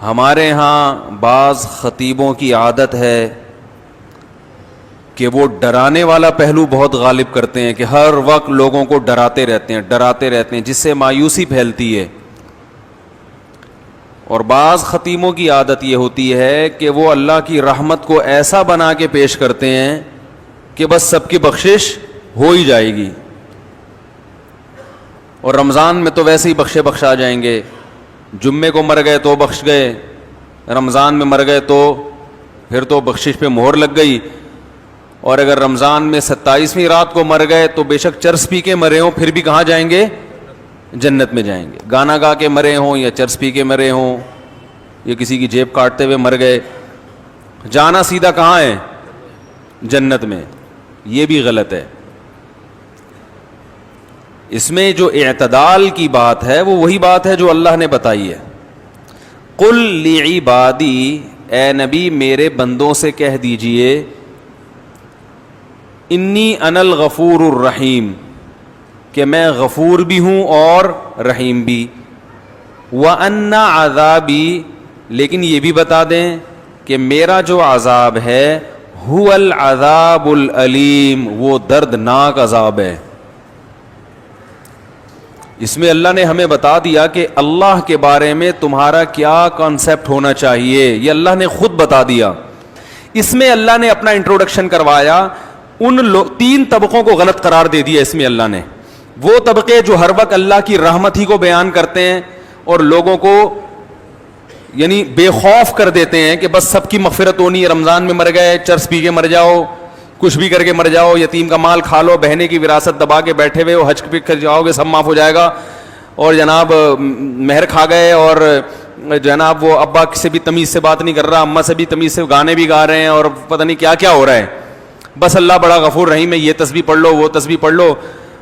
ہمارے ہاں بعض خطیبوں کی عادت ہے کہ وہ ڈرانے والا پہلو بہت غالب کرتے ہیں کہ ہر وقت لوگوں کو ڈراتے رہتے ہیں جس سے مایوسی پھیلتی ہے. اور بعض خطیبوں کی عادت یہ ہوتی ہے کہ وہ اللہ کی رحمت کو ایسا بنا کے پیش کرتے ہیں کہ بس سب کی بخشش ہو ہی جائے گی, اور رمضان میں تو ویسے ہی بخشا جائیں گے. جمعے کو مر گئے تو بخش گئے, رمضان میں مر گئے تو پھر تو بخشش پہ مہر لگ گئی. اور اگر رمضان میں 27ویں رات کو مر گئے تو بے شک چرس پی کے مرے ہوں پھر بھی کہاں جائیں گے؟ جنت میں جائیں گے. گانا گا کے مرے ہوں یا چرس پی کے مرے ہوں یا کسی کی جیب کاٹتے ہوئے مر گئے, جانا سیدھا کہاں ہے؟ جنت میں. یہ بھی غلط ہے. اس میں جو اعتدال کی بات ہے وہ وہی بات ہے جو اللہ نے بتائی ہے. قل لعبادی, اے نبی میرے بندوں سے کہہ دیجئے, انی انا الغفور الرحیم, کہ میں غفور بھی ہوں اور رحیم بھی. وَأَنَّ عَذَابِي, لیکن یہ بھی بتا دیں کہ میرا جو عذاب ہے هُوَ الْعَذَابُ الْأَلِيمُ, وہ دردناک عذاب ہے. اس میں اللہ نے ہمیں بتا دیا کہ اللہ کے بارے میں تمہارا کیا کانسیپٹ ہونا چاہیے, یہ اللہ نے خود بتا دیا. اس میں اللہ نے اپنا انٹروڈکشن کروایا, ان 3 طبقوں کو غلط قرار دے دیا اس میں اللہ نے. وہ طبقے جو ہر وقت اللہ کی رحمت ہی کو بیان کرتے ہیں اور لوگوں کو یعنی بے خوف کر دیتے ہیں کہ بس سب کی مغفرت ہونی ہے, رمضان میں مر گئے چرس پی کے مر جاؤ, کچھ بھی کر کے مر جاؤ, یتیم کا مال کھا لو, بہنے کی وراثت دبا کے بیٹھے ہوئے ہو, حج پہ کر جاؤ گے سب معاف ہو جائے گا, اور جناب مہر کھا گئے, اور جناب وہ ابا سے بھی تمیز سے بات نہیں کر رہا, اماں سے بھی تمیز سے گانے بھی گا رہے ہیں, اور پتہ نہیں کیا کیا ہو رہا ہے. بس اللہ بڑا غفور رحیم ہے, یہ تسبیح پڑھ لو وہ تسبیح پڑھ لو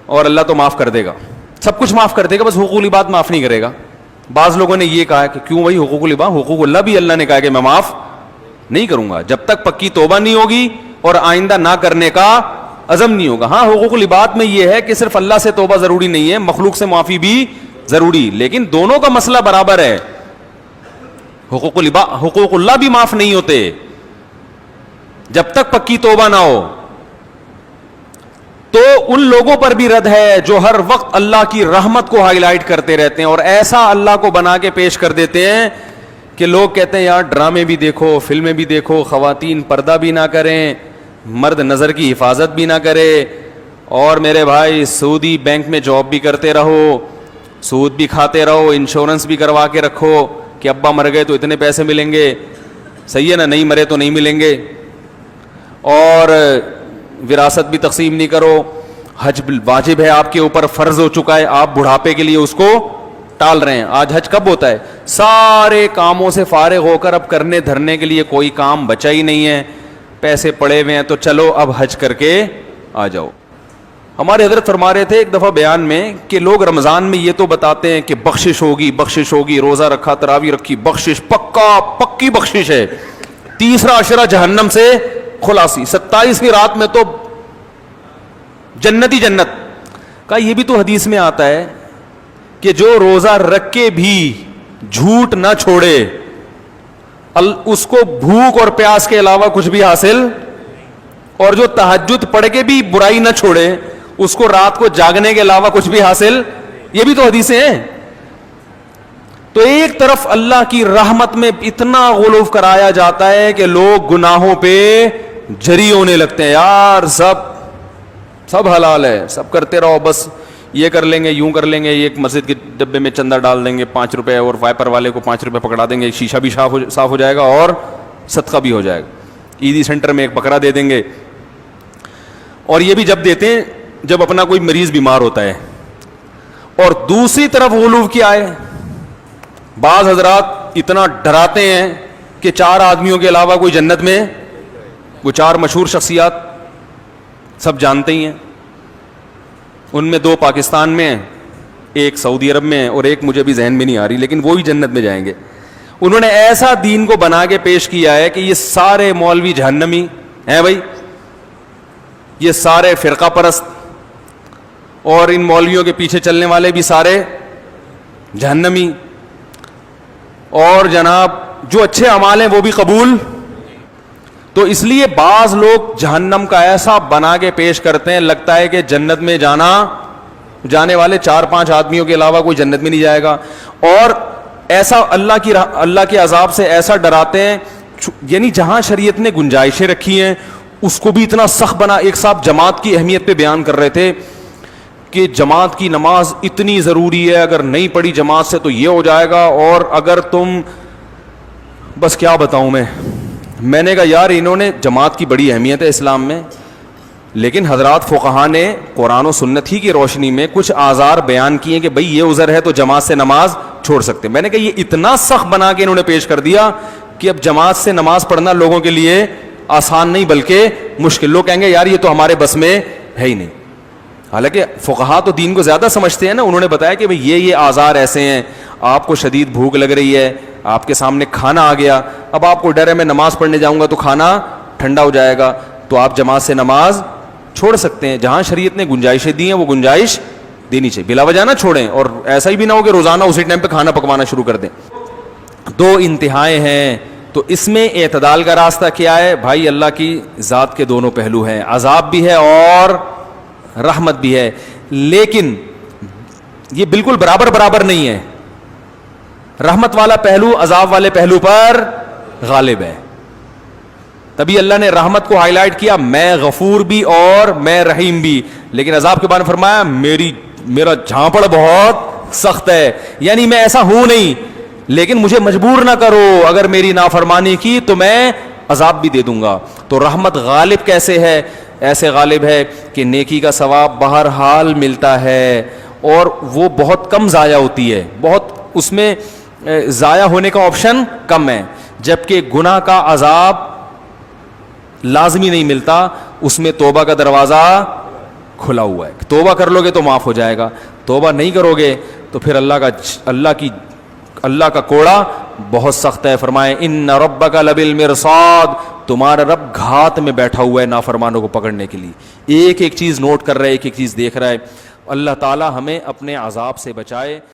اور اللہ تو معاف کر دے گا, سب کچھ معاف کر دے گا, بس حقوق العباد معاف نہیں کرے گا. بعض لوگوں نے یہ کہا کہ کیوں بھائی حقوق العباد, حقوق اللہ بھی اللہ نے کہا کہ میں معاف نہیں کروں گا جب تک پکی توبہ نہیں ہوگی اور آئندہ نہ کرنے کا عزم نہیں ہوگا. ہاں حقوق العباد میں یہ ہے کہ صرف اللہ سے توبہ ضروری نہیں ہے, مخلوق سے معافی بھی ضروری, لیکن دونوں کا مسئلہ برابر ہے. حقوق اللہ بھی معاف نہیں ہوتے جب تک پکی توبہ نہ ہو. تو ان لوگوں پر بھی رد ہے جو ہر وقت اللہ کی رحمت کو ہائی لائٹ کرتے رہتے ہیں اور ایسا اللہ کو بنا کے پیش کر دیتے ہیں کہ لوگ کہتے ہیں یار ڈرامے بھی دیکھو, فلمیں بھی دیکھو, خواتین پردہ بھی نہ کریں, مرد نظر کی حفاظت بھی نہ کرے, اور میرے بھائی سعودی بینک میں جاب بھی کرتے رہو, سود بھی کھاتے رہو, انشورنس بھی کروا کے رکھو کہ ابا مر گئے تو اتنے پیسے ملیں گے, صحیح ہے نا, نہیں مرے تو نہیں ملیں گے, اور وراثت بھی تقسیم نہیں کرو, حج واجب ہے آپ کے اوپر, فرض ہو چکا ہے, آپ بڑھاپے کے لیے اس کو ٹال رہے ہیں. آج حج کب ہوتا ہے؟ سارے کاموں سے فارغ ہو کر اب کرنے دھرنے کے لیے کوئی کام بچا ہی نہیں ہے, پیسے پڑے ہوئے ہیں تو چلو اب حج کر کے آ جاؤ. ہمارے حضرت فرما رہے تھے ایک دفعہ بیان میں کہ لوگ رمضان میں یہ تو بتاتے ہیں کہ بخشش ہوگی, روزہ رکھا, تراویح رکھی, بخشش پکی بخشش ہے, تیسرا عشرہ جہنم سے خلاصی, 27ویں رات میں تو جنت ہی جنت کا. یہ بھی تو حدیث میں آتا ہے کہ جو روزہ رکھ کے بھی جھوٹ نہ چھوڑے اس کو بھوک اور پیاس کے علاوہ کچھ بھی حاصل, اور جو تہجد پڑھ کے بھی برائی نہ چھوڑے اس کو رات کو جاگنے کے علاوہ کچھ بھی حاصل. یہ بھی تو حدیثیں ہیں. تو ایک طرف اللہ کی رحمت میں اتنا غلو کرایا جاتا ہے کہ لوگ گناہوں پہ جری ہونے لگتے ہیں, یار سب حلال ہے, سب کرتے رہو, بس یہ کر لیں گے, یوں کر لیں گے, ایک مسجد کے ڈبے میں چندہ ڈال دیں گے 5 روپے, اور وائپر والے کو 5 روپے پکڑا دیں گے, شیشہ بھی صاف ہو جائے گا اور صدقہ بھی ہو جائے گا. عیدی سینٹر میں ایک بکرا دے دیں گے, اور یہ بھی جب دیتے ہیں جب اپنا کوئی مریض بیمار ہوتا ہے. اور دوسری طرف غلو کیا ہے, بعض حضرات اتنا ڈراتے ہیں کہ 4 آدمیوں کے علاوہ کوئی جنت میں, وہ 4 مشہور شخصیات سب جانتے ہی ہیں, ان میں 2 پاکستان میں ہیں, ایک سعودی عرب میں ہے, اور ایک مجھے بھی ذہن میں نہیں آ رہی, لیکن وہی جنت میں جائیں گے. انہوں نے ایسا دین کو بنا کے پیش کیا ہے کہ یہ سارے مولوی جہنمی ہیں بھائی, یہ سارے فرقہ پرست, اور ان مولویوں کے پیچھے چلنے والے بھی سارے جہنمی, اور جناب جو اچھے اعمال ہیں وہ بھی قبول. تو اس لیے بعض لوگ جہنم کا ایسا بنا کے پیش کرتے ہیں, لگتا ہے کہ جنت میں جانے والے 4-5 آدمیوں کے علاوہ کوئی جنت میں نہیں جائے گا, اور ایسا اللہ کے عذاب سے ایسا ڈراتے ہیں. یعنی جہاں شریعت نے گنجائشیں رکھی ہیں اس کو بھی اتنا سخت بنا. ایک صاحب جماعت کی اہمیت پہ بیان کر رہے تھے کہ جماعت کی نماز اتنی ضروری ہے, اگر نہیں پڑھی جماعت سے تو یہ ہو جائے گا, اور اگر تم, بس کیا بتاؤں میں نے کہا یار انہوں نے, جماعت کی بڑی اہمیت ہے اسلام میں, لیکن حضرات فقہا نے قرآن و سنت ہی کی روشنی میں کچھ آزار بیان کیے کہ بھئی یہ عذر ہے تو جماعت سے نماز چھوڑ سکتے. میں نے کہا یہ اتنا سخت بنا کے انہوں نے پیش کر دیا کہ اب جماعت سے نماز پڑھنا لوگوں کے لیے آسان نہیں بلکہ مشکل. لوگ کہیں گے یار یہ تو ہمارے بس میں ہے ہی نہیں. حالانکہ فقہا تو دین کو زیادہ سمجھتے ہیں نا. انہوں نے بتایا کہ بھئی یہ آزار ایسے ہیں, آپ کو شدید بھوک لگ رہی ہے, آپ کے سامنے کھانا آ گیا, اب آپ کو ڈر ہے میں نماز پڑھنے جاؤں گا تو کھانا ٹھنڈا ہو جائے گا, تو آپ جماعت سے نماز چھوڑ سکتے ہیں. جہاں شریعت نے گنجائشیں دی ہیں وہ گنجائش دینی چاہیے, بلا وجہ نہ چھوڑیں, اور ایسا ہی بھی نہ ہو کہ روزانہ اسی ٹائم پہ کھانا پکوانا شروع کر دیں. 2 انتہائیں ہیں, تو اس میں اعتدال کا راستہ کیا ہے بھائی؟ اللہ کی ذات کے دونوں پہلو ہیں, عذاب بھی ہے اور رحمت بھی ہے, لیکن یہ بالکل برابر نہیں ہے. رحمت والا پہلو عذاب والے پہلو پر غالب ہے. تبھی اللہ نے رحمت کو ہائی لائٹ کیا, میں غفور بھی اور میں رحیم بھی, لیکن عذاب کے بارے میں فرمایا میرا جھانپڑ بہت سخت ہے. یعنی میں ایسا ہوں نہیں, لیکن مجھے مجبور نہ کرو, اگر میری نافرمانی کی تو میں عذاب بھی دے دوں گا. تو رحمت غالب کیسے ہے؟ ایسے غالب ہے کہ نیکی کا ثواب بہرحال ملتا ہے, اور وہ بہت کم ضائع ہوتی ہے, بہت اس میں ضائع ہونے کا آپشن کم ہے. جبکہ گناہ کا عذاب لازمی نہیں ملتا, اس میں توبہ کا دروازہ کھلا ہوا ہے. توبہ کر لو گے تو معاف ہو جائے گا, توبہ نہیں کرو گے تو پھر اللہ کا کوڑا بہت سخت ہے. فرمائے ان ربک لبالمرصاد, تمہارا رب گھات میں بیٹھا ہوا ہے نافرمانوں کو پکڑنے کے لیے. ایک ایک چیز نوٹ کر رہا ہے, ایک ایک چیز دیکھ رہا ہے. اللہ تعالی ہمیں اپنے عذاب سے بچائے.